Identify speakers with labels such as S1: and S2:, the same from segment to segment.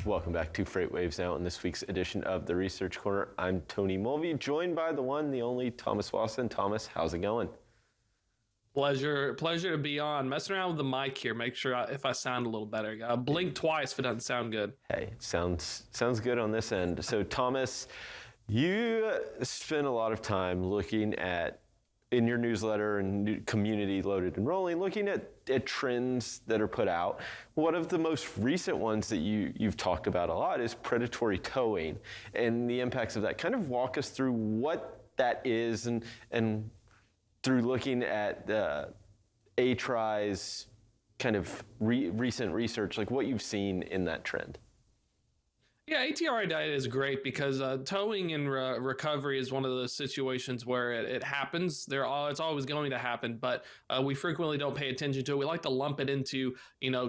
S1: Welcome back to Freight Waves Now in this week's edition of the Research Corner. I'm Tony Mulvey, joined by the one, the only Thomas Wasson. Thomas, how's it going?
S2: Pleasure to be on. Messing around with the mic here. Make sure if I sound a little better. Blink twice if it doesn't sound good.
S1: Hey, sounds good on this end. So Thomas, you spend a lot of time looking at, in your newsletter and community Loaded and Rolling, looking at trends that are put out. One of the most recent ones that you've talked about a lot is predatory towing and the impacts of that. Kind of walk us through what that is and through looking at ATRI's kind of recent research, like what you've seen in that trend.
S2: Yeah, ATRI data is great because towing and recovery is one of those situations where it happens. It's always going to happen, but we frequently don't pay attention to it. We like to lump it into,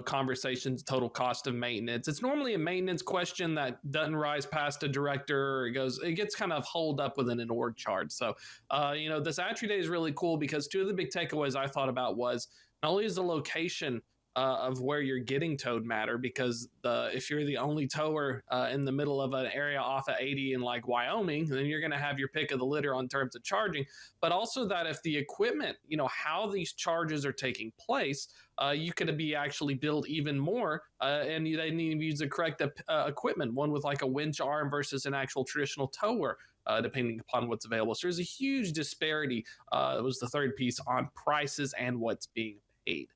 S2: conversations, total cost of maintenance. It's normally a maintenance question that doesn't rise past a director, or it gets kind of holed up within an org chart. So, this ATRI data is really cool because two of the big takeaways I thought about was not only is the location of where you're getting towed matter, because if you're the only tower in the middle of an area off of 80 in like Wyoming, then you're going to have your pick of the litter on terms of charging. But also that if the equipment, how these charges are taking place, you could be actually billed even more, and they need to use the correct equipment, one with like a winch arm versus an actual traditional tower. Depending upon what's available. So there's a huge disparity. It was the third piece on prices and what's being paid.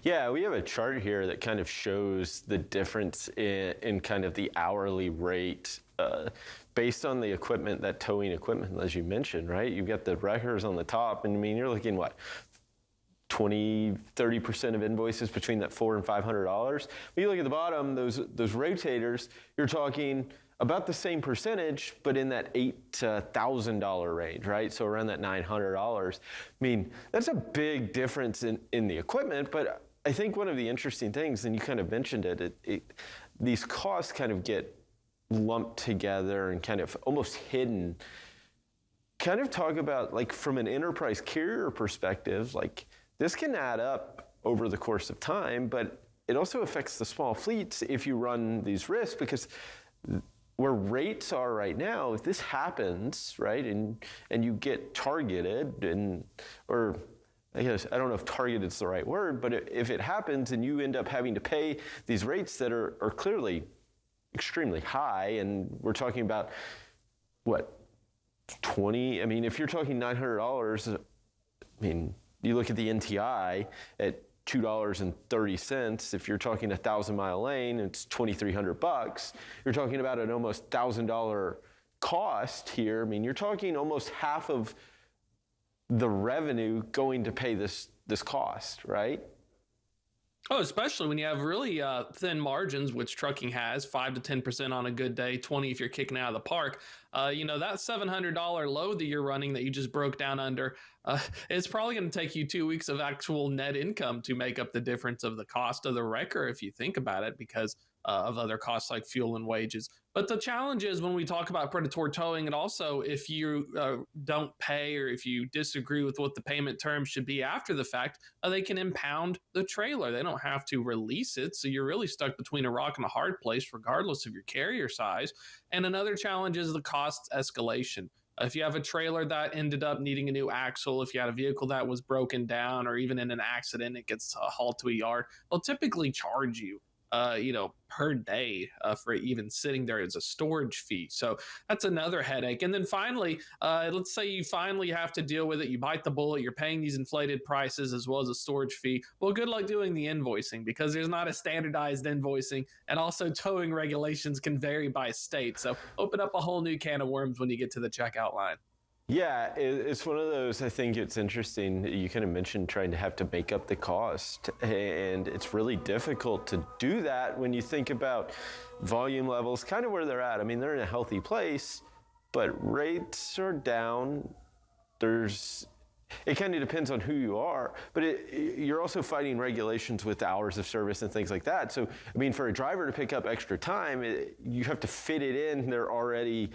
S1: Yeah, we have a chart here that kind of shows the difference in kind of the hourly rate based on the equipment, that towing equipment, as you mentioned, right? You've got the wreckers on the top, and I mean, you're looking, 30% of invoices between that $400 and $500. When you look at the bottom, those rotators, you're talking about the same percentage, but in that $8,000 to $1,000 range, right? So around that $900. I mean, that's a big difference in the equipment, but I think one of the interesting things, and you kind of mentioned it, these costs kind of get lumped together and kind of almost hidden. Kind of talk about, like, from an enterprise carrier perspective, like, this can add up over the course of time, but it also affects the small fleets if you run these risks, because where rates are right now, if this happens, right, and you get targeted, or I guess, I don't know if targeted is the right word, but if it happens and you end up having to pay these rates that are clearly extremely high, and we're talking about, 20, I mean, if you're talking $900, I mean, you look at the NTI at $2.30. If you're talking 1,000-mile lane, it's $2,300. You're talking about an almost $1,000 cost here. I mean, you're talking almost half of the revenue going to pay this cost, right?
S2: Oh, especially when you have really thin margins, which trucking has, 5 to 10% on a good day, 20 if you're kicking out of the park. That $700 load that you're running that you just broke down under, it's probably going to take you 2 weeks of actual net income to make up the difference of the cost of the wrecker, if you think about it, because of other costs like fuel and wages. But the challenge is when we talk about predatory towing, and also if you don't pay or if you disagree with what the payment terms should be after the fact, they can impound the trailer. They don't have to release it. So you're really stuck between a rock and a hard place, regardless of your carrier size. And another challenge is the cost escalation. If you have a trailer that ended up needing a new axle, if you had a vehicle that was broken down, or even in an accident, it gets hauled to a yard, they'll typically charge you per day for even sitting there as a storage fee. So that's another headache. And then finally, let's say you finally have to deal with it. You bite the bullet. You're paying these inflated prices as well as a storage fee. Well, good luck doing the invoicing, because there's not a standardized invoicing, and also towing regulations can vary by state. So open up a whole new can of worms when you get to the checkout line.
S1: Yeah, it's one of those, I think it's interesting. You kind of mentioned trying to have to make up the cost, and it's really difficult to do that when you think about volume levels, kind of where they're at. I mean, they're in a healthy place, but rates are down. It kind of depends on who you are, but you're also fighting regulations with hours of service and things like that. So, I mean, for a driver to pick up extra time, you have to fit it in. They're already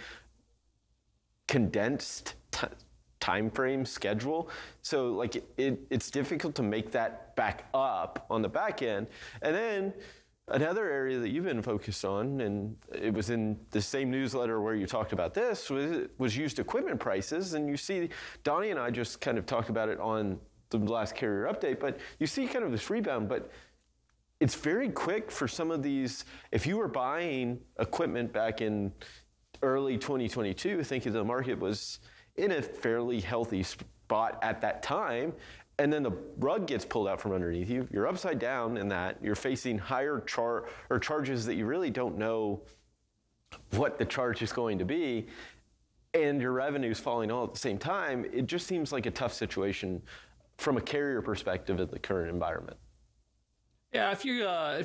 S1: condensed time frame schedule. So like it's difficult to make that back up on the back end. And then Another area that you've been focused on, and it was in the same newsletter where you talked about this, was used equipment prices. And you see, Donnie and I just kind of talked about it on the last carrier update, but you see kind of this rebound, but it's very quick for some of these. If you were buying equipment back in early 2022, thinking the market was in a fairly healthy spot at that time, and then the rug gets pulled out from underneath you, you're upside down in that, you're facing higher charges that you really don't know what the charge is going to be, and your revenue's falling all at the same time. It just seems like a tough situation from a carrier perspective in the current environment.
S2: Yeah, if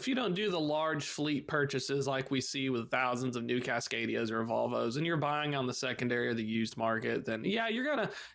S2: you don't do the large fleet purchases like we see with thousands of new Cascadias or Volvos, and you're buying on the secondary or the used market, then yeah,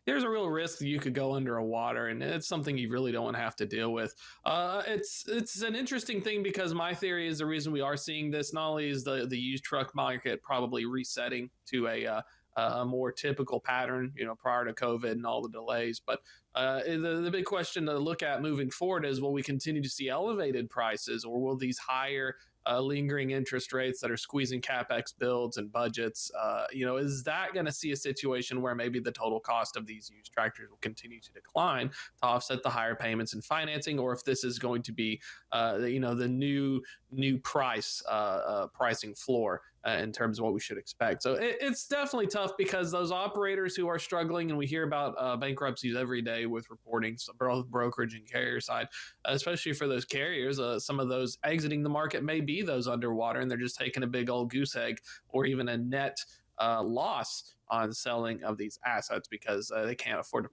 S2: there's a real risk that you could go under a water, and it's something you really don't want to have to deal with. It's an interesting thing because my theory is the reason we are seeing this, not only is the used truck market probably resetting to a more typical pattern, prior to COVID and all the delays. But the big question to look at moving forward is, will we continue to see elevated prices, or will these higher lingering interest rates that are squeezing CapEx builds and budgets, is that going to see a situation where maybe the total cost of these used tractors will continue to decline to offset the higher payments and financing, or if this is going to be, the new pricing floor in terms of what we should expect. So it's definitely tough because those operators who are struggling, and we hear about bankruptcies every day with reporting, both brokerage and carrier side, especially for those carriers, some of those exiting the market may be those underwater, and they're just taking a big old goose egg or even a net loss on selling of these assets because they can't afford to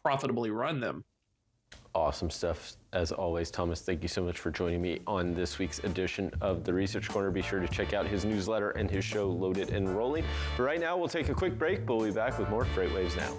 S2: profitably run them.
S1: Awesome stuff. As always, Thomas, thank you so much for joining me on this week's edition of the Research Corner. Be sure to check out his newsletter and his show, Loaded and Rolling. But right now, we'll take a quick break. We'll be back with more Freight Waves Now.